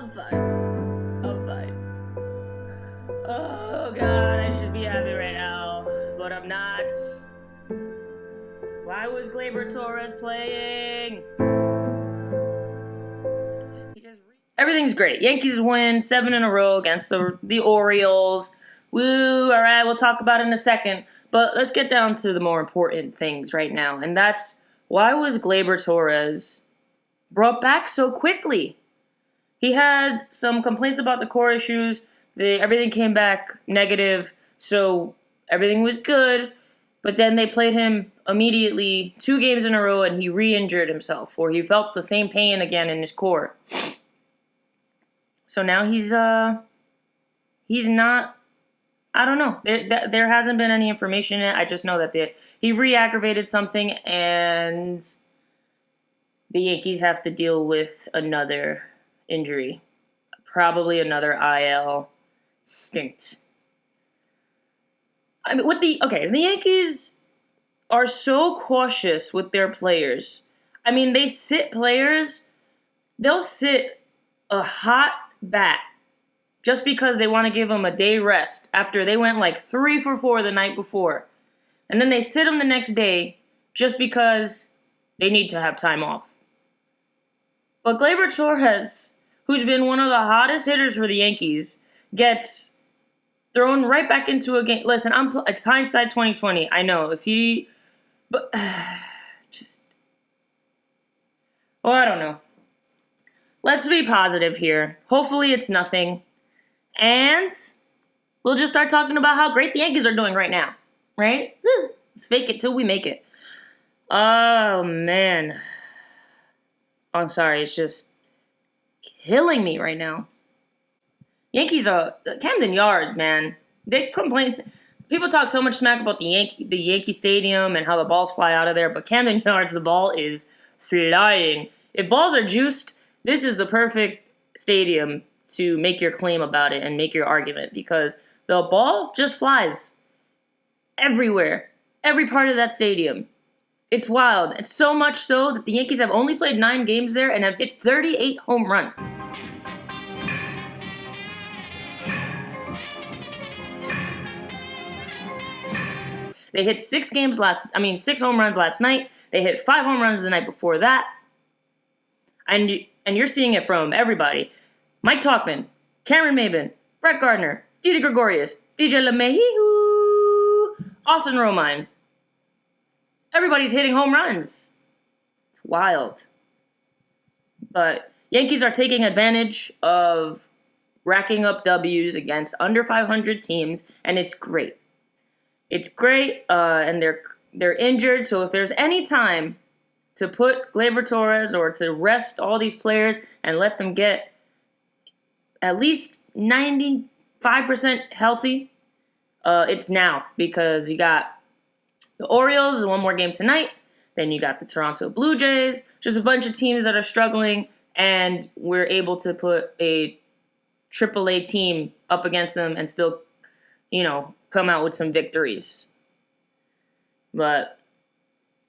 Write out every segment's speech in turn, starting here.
I'm fine. I'm fine. Oh god, I should be happy right now, but I'm not. Why was Gleyber Torres playing? Everything's great. Yankees win 7 in a row against the Orioles. Woo! All right, we'll talk about it in a second. But let's get down to the more important things right now, and that's why was Gleyber Torres brought back so quickly? He had some complaints about the core issues. Everything came back negative, so everything was good. But then they played him immediately 2 games in a row, and he re-injured himself, or he felt the same pain again in his core. So now he's not. I don't know. There hasn't been any information yet. I just know that he re-aggravated something, and the Yankees have to deal with another injury, probably another IL stint. I mean, the Yankees are so cautious with their players. I mean, they sit players. They'll sit a hot bat just because they want to give them a day rest after they went like 3 for 4 the night before. And then they sit them the next day just because they need to have time off. But Gleyber Torres, who's been one of the hottest hitters for the Yankees, gets thrown right back into a game. Listen, it's hindsight 2020. I know but I don't know. Let's be positive here. Hopefully it's nothing. And we'll just start talking about how great the Yankees are doing right now. Right? Let's fake it till we make it. Oh, man. I'm sorry. It's just killing me right now. Yankees are Camden Yards, man. They complain. People talk so much smack about the Yankee Stadium and how the balls fly out of there, but Camden Yards, the ball is flying. If balls are juiced, this is the perfect stadium to make your claim about it and make your argument, because the ball just flies everywhere, every part of that stadium. It's wild. It's so much so that the Yankees have only played 9 games there and have hit 38 home runs. They hit 6 home runs last night. They hit 5 home runs the night before that. And you're seeing it from everybody. Mike Tauchman, Cameron Maybin, Brett Gardner, Didi Gregorius, DJ LeMahieu, Austin Romine. Everybody's hitting home runs. It's wild. But Yankees are taking advantage of racking up W's against under 500 teams, and it's great. It's great, and they're injured, so if there's any time to put Gleyber Torres or to rest all these players and let them get at least 95% healthy, it's now, because you got the Orioles, 1 more game tonight, then you got the Toronto Blue Jays, just a bunch of teams that are struggling, and we're able to put a AAA team up against them and still, come out with some victories. But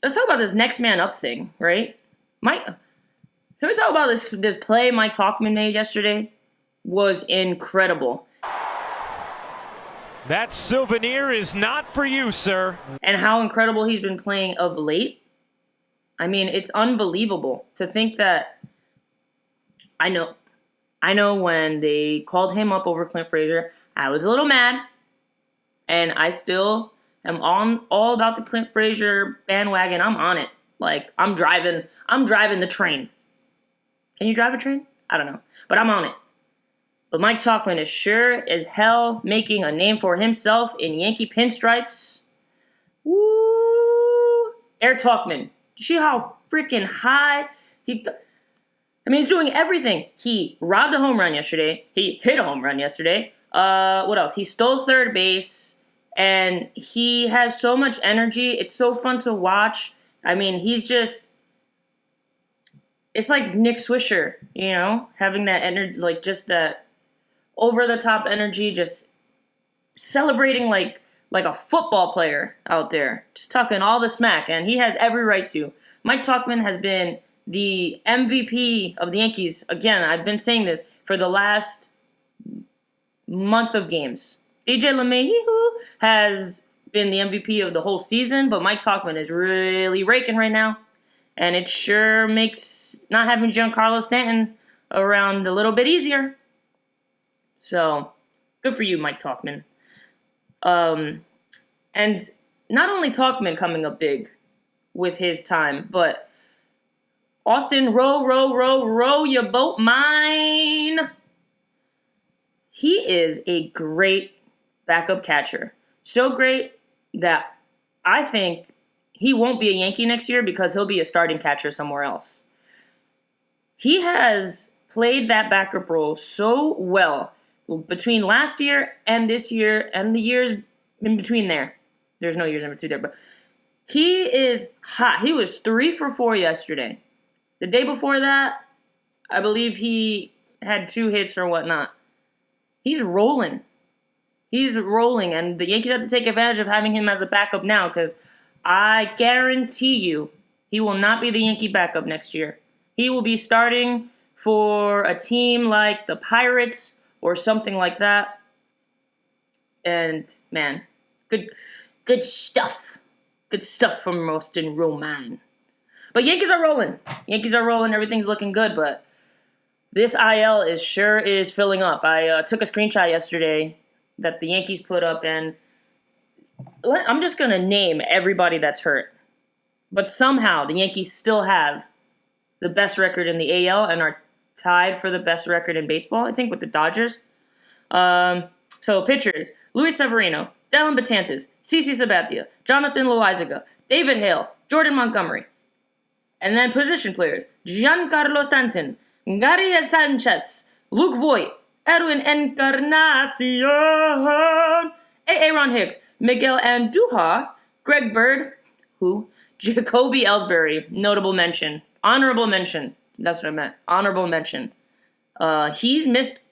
let's talk about this next man up thing, right? Can we talk about this play Mike Tauchman made yesterday? Was incredible. That souvenir is not for you, sir. And how incredible he's been playing of late. I mean, it's unbelievable to think that. I know when they called him up over Clint Frazier, I was a little mad. And I still am all about the Clint Frazier bandwagon. I'm on it. Like, I'm driving the train. Can you drive a train? I don't know. But I'm on it. But Mike Tauchman is sure as hell making a name for himself in Yankee pinstripes. Woo! Air Tauchman. You see how freaking high he's doing everything. He robbed a home run yesterday. He hit a home run yesterday. What else? He stole third base. And he has so much energy. It's so fun to watch. I mean, it's like Nick Swisher, having that energy, like just that over-the-top energy, just celebrating like a football player out there, just talking all the smack, and he has every right to. Mike Tauchman has been the MVP of the Yankees, again, I've been saying this for the last month of games. DJ LeMahieu has been the MVP of the whole season, but Mike Tauchman is really raking right now. And it sure makes not having Giancarlo Stanton around a little bit easier. So, good for you, Mike Tauchman. And not only Tauchman coming up big with his time, but Austin, row your boat, mine. He is a great backup catcher. So great that I think he won't be a Yankee next year because he'll be a starting catcher somewhere else. He has played that backup role so well between last year and this year and the years in between there. There's no years in between there, but he is hot. He was 3 for 4 yesterday. The day before that, I believe he had 2 hits or whatnot. He's rolling. He's rolling, and the Yankees have to take advantage of having him as a backup now because I guarantee you he will not be the Yankee backup next year. He will be starting for a team like the Pirates or something like that. And, man, good stuff. Good stuff from Austin Roman. But Yankees are rolling. Everything's looking good, but this IL is filling up. I took a screenshot yesterday that the Yankees put up, and I'm just going to name everybody that's hurt. But somehow the Yankees still have the best record in the AL and are tied for the best record in baseball, I think, with the Dodgers. So pitchers, Luis Severino, Dellin Betances, CC Sabathia, Jonathan Loaizaga, David Hale, Jordan Montgomery. And then position players, Giancarlo Stanton, Gary Sanchez, Luke Voit, Edwin Encarnacion, Aaron Hicks, Miguel Andujar, Greg Bird, Jacoby Ellsbury, notable mention, honorable mention, that's what I meant, honorable mention.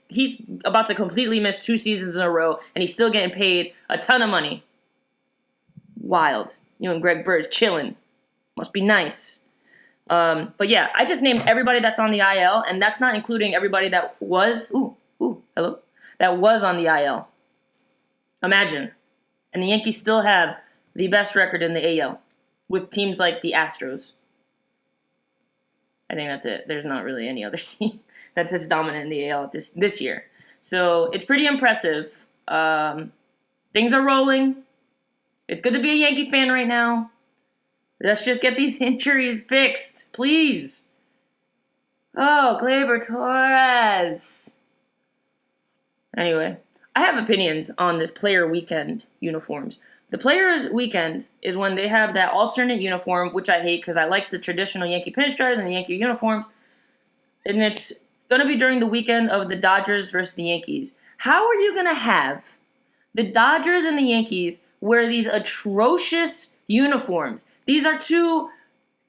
He's about to completely miss 2 seasons in a row, and he's still getting paid a ton of money. Wild. You and Greg Bird's chilling. Must be nice. But yeah, I just named everybody that's on the IL, and that's not including everybody that was, that was on the IL. Imagine. And the Yankees still have the best record in the AL with teams like the Astros. I think that's it. There's not really any other team that's as dominant in the AL this year. So it's pretty impressive. Things are rolling. It's good to be a Yankee fan right now. Let's just get these injuries fixed, please. Oh, Gleyber Torres. Anyway, I have opinions on this player weekend uniforms. The players weekend is when they have that alternate uniform, which I hate because I like the traditional Yankee pinstripes and the Yankee uniforms. And it's going to be during the weekend of the Dodgers versus the Yankees. How are you going to have the Dodgers and the Yankees wear these atrocious uniforms? These are 2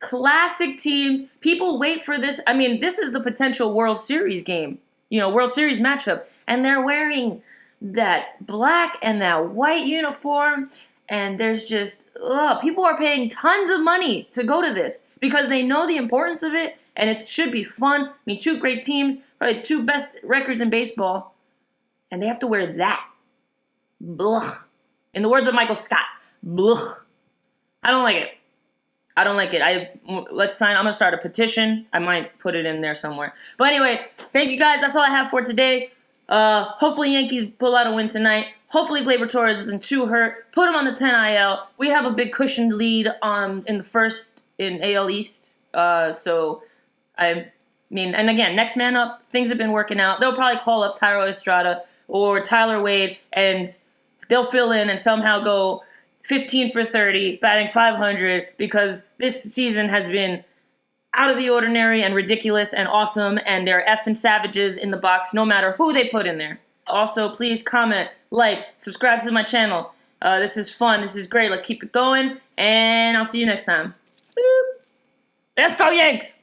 classic teams. People wait for this. I mean, this is the potential World Series game, World Series matchup. And they're wearing that black and that white uniform. And there's just, people are paying tons of money to go to this because they know the importance of it. And it should be fun. I mean, 2 great teams, probably 2 best records in baseball. And they have to wear that. Blah. In the words of Michael Scott, blah. I don't like it. I'm going to start a petition. I might put it in there somewhere. But anyway, thank you guys. That's all I have for today. Hopefully Yankees pull out a win tonight. Hopefully Gleyber Torres isn't too hurt. Put him on the 10 IL. We have a big cushioned lead in the first in AL East. And again, next man up. Things have been working out. They'll probably call up Tyro Estrada or Tyler Wade, and they'll fill in and somehow go 15 for 30, batting 500, because this season has been out of the ordinary and ridiculous and awesome, and they're effing savages in the box no matter who they put in there. Also, please comment, like, subscribe to my channel. This is fun. This is great. Let's keep it going, and I'll see you next time. Boop. Let's go, Yanks!